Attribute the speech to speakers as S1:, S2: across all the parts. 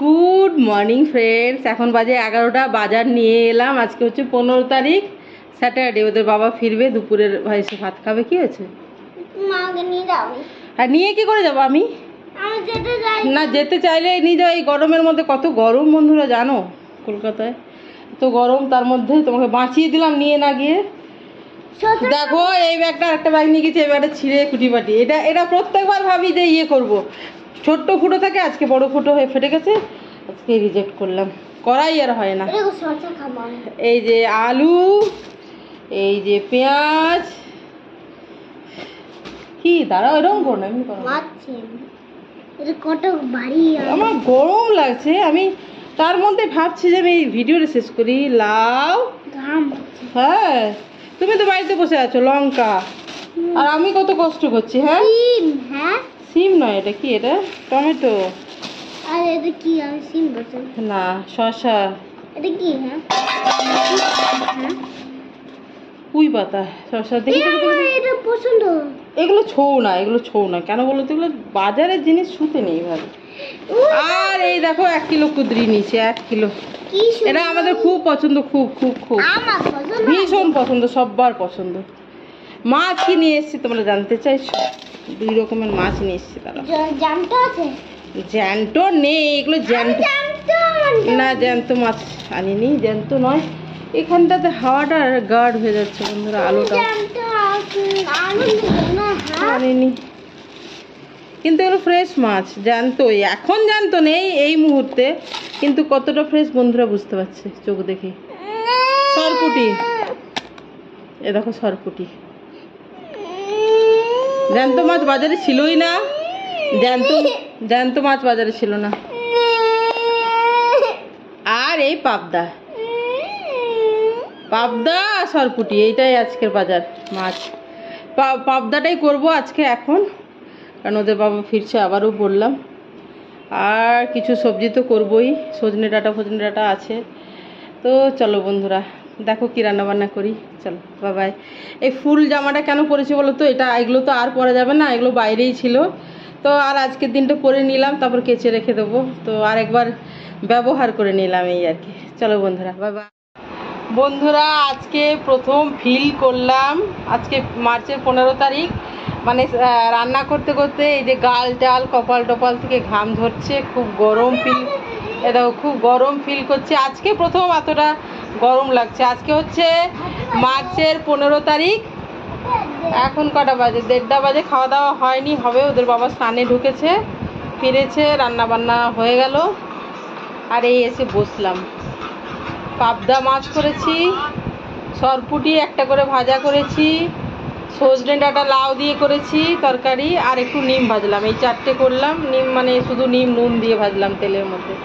S1: Good morning friends, এখন বাজে 11টা। বাজার নিয়ে এলাম। আজকে হচ্ছে 15 তারিখ, স্যাটারডে। ওদের বাবা ফিরবে, দুপুরের ভাই এসে ভাত খাবে। কি হয়েছে?
S2: মাকে নিয়ে যাও।
S1: আর নিয়ে কি করে যাবো আমি?
S2: আমি যেতে চাই
S1: না, যেতে চাইলে নিয়ে যাও। এই গরমের মধ্যে কত গরম বন্ধুরা, জানো কলকাতায় এত গরম, তার মধ্যে তোমাকে বাঁচিয়ে দিলাম নিয়ে না গিয়ে। দেখো এই ব্যাগটা, একটা ব্যাগ নিয়ে গেছি, এই ব্যাগটা ছিঁড়ে কুটিপাটি। এটা প্রত্যেকবার ভাবি যে ইয়ে করবো, ছোট্ট ফুটো থাকে, আজকে বড় ফুটো হয়ে ফেটে গেছে, আজকে রিজেক্ট করলাম, করাই আর হয় না। এই যে আলু, এই যে পেঁয়াজ, কি দাঁড়াও এরকম করো না, এমনি করো।
S2: কত ভারী,
S1: আমার গরম লাগছে। আমি তার মধ্যে ভাবছি যে আমি এই ভিডিওটা শেষ করি। লাউ, হ্যাঁ তুমি তো বাড়িতে বসে আছো, লঙ্কা, আর আমি কত কষ্ট করছি। হ্যাঁ
S2: হ্যাঁ
S1: সিম নয়, এটা কি? এটা টমেটো।
S2: আর এটা কি? আমি সিম বলছি
S1: না, শসা।
S2: এটা কি? হ্যাঁ
S1: পুঁই পাতা, শসা। দেখি
S2: এটা পছন্দ।
S1: এগুলো ছৌ না, এগুলো ছৌ না। কেন বলো তো? এগুলো বাজারের জিনিস শুতে নেই ভালো। আর এই দেখো 1 কিলো কুদরি নিচে, 1 কিলো। এটা আমাদের খুব পছন্দ, খুব খুব খুব
S2: আমার পছন্দ,
S1: ভীষণ পছন্দ, সববার পছন্দ। মাছ কি নিয়ে এসেছি তোমরা জানতে চাইছো? 2 রকমের মাছ নিয়ে এসেছি। তারা
S2: জ্যান্ত আছে?
S1: জ্যান্ত নেই, এগুলো জ্যান্ত না, জ্যান্ত মাছ আনিনি, জ্যান্ত নয়। এখানটাতে হাওয়াটা গার্ড হয়ে যাচ্ছে বন্ধুরা, আলোটা আনিনি। কিন্তু এগুলো ফ্রেশ মাছ, জ্যান্তই। এখন জ্যান্ত নেই এই মুহূর্তে, কিন্তু কতটা ফ্রেশ বন্ধুরা বুঝতে পারছে চোখ দেখে। সরপুটি, এ দেখো সরপুটি। জ্যান্ত মাছ বাজারে ছিলই না, জ্যান্ত মাছ বাজারে ছিল না। আর এই পাবদা, পাবদা আর সরপুটি, এইটাই আজকের বাজার মাছ। পাবদাটাই করব আজকে এখন, কারণ ওদের বাবা ফিরছে, আবারও বললাম। আর কিছু সবজি তো করবই, সজনে ডাঁটা আছে। তো চলো বন্ধুরা, দেখো কি রান্না বান্না করি। চলো বাবাই। এই ফুল জামাটা কেন পরেছি বলো তো? এগুলো তো আর পরা যাবে না, এগুলো বাইরেই ছিল। তো আর আজকের দিনটা পরে নিলাম, তারপর কেচে রেখে দেবো। তো আর একবার ব্যবহার করে নিলাম, এই আর কি। চলো বন্ধুরা, বাবা। বন্ধুরা আজকে প্রথম ফিল করলাম, আজকে মার্চের 15 তারিখ, মানে রান্না করতে করতে এই যে গাল টাল কপাল টপাল থেকে ঘাম ধরছে, খুব গরম ফিল। এটাও খুব গরম ফিল করছে। আজকে প্রথম এতটা গরম লাগছে। আজকে হচ্ছে মার্চের 15 তারিখ। এখন কটা বাজে? 1:30 বাজে। খাওয়া দাওয়া হয়নি, হবে। ওদের বাবা স্নানে ঢুকেছে, ফিরেছে, রান্না বান্না হয়ে গেল। আর এই এসে বসলাম। পাবদা মাছ করেছি, সরপুটি একটা করে ভাজা করেছি, সজনে ডাঁটা লাউ দিয়ে করেছি তরকারি, আর একটু নিম ভাজলাম। এই 4টে করলাম। নিম মানে শুধু নিম, নুন দিয়ে ভাজলাম তেলের মধ্যে।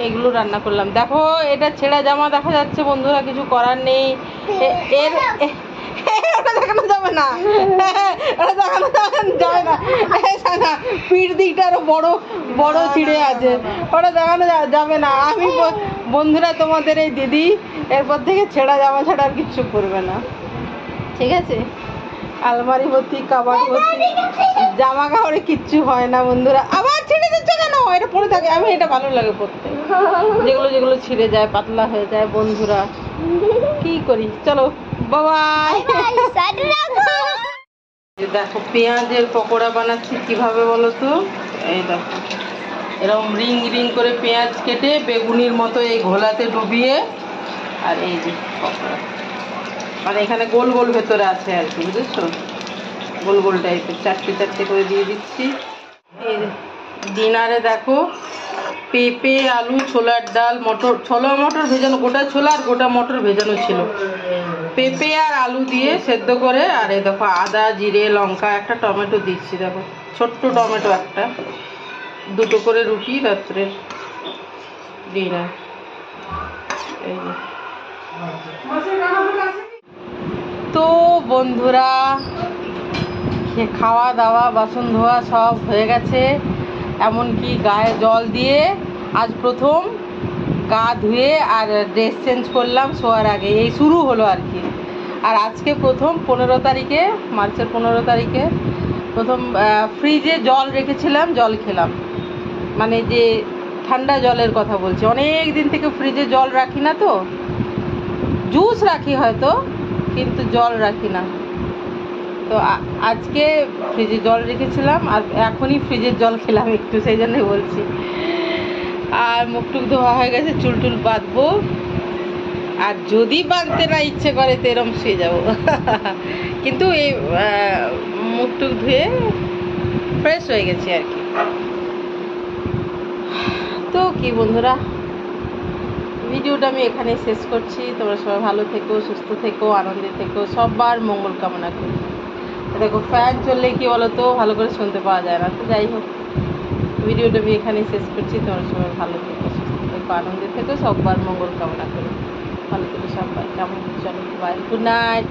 S1: এগুলো রান্না করলাম। দেখো এটা ছেঁড়া জামা দেখা যাচ্ছে বন্ধুরা, কিছু করার নেই। ওটা দেখানো যাবে না, ওটা দেখানো যাবে না। পিঠ দিকটা আরো বড় বড় ছিঁড়ে আছে, ওটা দেখানো যাবে না। আমি বন্ধুরা তোমাদের এই দিদি এরপর থেকে ছেঁড়া জামা ছাড়া আর কিচ্ছু করবে না, ঠিক আছে? আলমারি ভর্তি, কাবাড ভর্তি জামা কাপড়ে কিচ্ছু হয় না বন্ধুরা। আবার ছিঁড়ে দিচ্ছে কেন? এটা পরে থাকে, আমি এটা ভালো লাগে পরতে, যেগুলো ছিঁড়ে যায়, পাতলা হয়ে যায় বন্ধুরা। কি করি, চলো বাবাই। দেখো পেঁয়াজের পকোড়া বানাচ্ছি কিভাবে বলো তো? এই দেখো এরকম রিং রিং করে পেঁয়াজ কেটে বেগুনির মতো এই ঘোলাতে ডুবিয়ে, আর এই যে পকোড়া, মানে এখানে গোল গোল ভেতরে আছে আর কি, বুঝেছো? গোল গোল টাইপের 4টে করে দিয়ে দিচ্ছি। এই ডিনারে দেখো পেঁপে, আলু, ছোলার ডাল, ছোলা মটর ভেজানো, গোটা ছোলা আর গোটা মটর ভেজানো ছিল। পেঁপে আর আলু দিয়ে সেদ্ধ করে, আর এই দেখো আদা, জিরে, লঙ্কা, একটা টমেটো দিচ্ছি। দেখো ছোট্ট টমেটো একটা, 2টো করে রুটি রাত্রে ডিনার। এই তো বন্ধুরা খাওয়া দাওয়া, বাসন ধোয়া সব হয়ে গেছে। এমনকি গায়ে জল দিয়ে আজ প্রথম গা ধুয়ে আর ড্রেস চেঞ্জ করলাম শোয়ার আগে। এই শুরু হলো আর কি। আর আজকে প্রথম 15 তারিখে, মার্চের 15 তারিখে প্রথম ফ্রিজে জল রেখেছিলাম, জল খেলাম। মানে যে ঠান্ডা জলের কথা বলছি, অনেক দিন থেকে ফ্রিজে জল রাখি না, তো জুস রাখি হয়তো, কিন্তু জল রাখি না। তো আজকে ফ্রিজে জল রেখেছিলাম, আর এখনই ফ্রিজের জল খেলাম একটু, সেই জন্যই বলছি। আর মুখ টুক ধোয়া হয়ে গেছে, চুল টুল বাঁধবো, আর যদি বাঁধতে না ইচ্ছে করে তো এরম শুয়ে যাবো। কিন্তু এই মুখ টুক ধুয়ে ফ্রেশ হয়ে গেছি আর কি। তো কি বন্ধুরা, ভিডিওটা আমি এখানেই শেষ করছি। তোমরা সবাই ভালো থেকো, সুস্থ থেকো, আনন্দে থেকো, সবার মঙ্গল কামনা করি। দেখো ফ্যান চললে কি বলো তো, ভালো করে শুনতে পাওয়া যায় না। তো যাই হোক, ভিডিওটা আমি এখানেই শেষ করছি। তোমরা সবাই ভালো থেকো, সুস্থ থেকো, আনন্দে থেকো, সবার মঙ্গল কামনা করি। ভালো থেকো সবাই, কেমন? চলো বাই, গুড নাইট।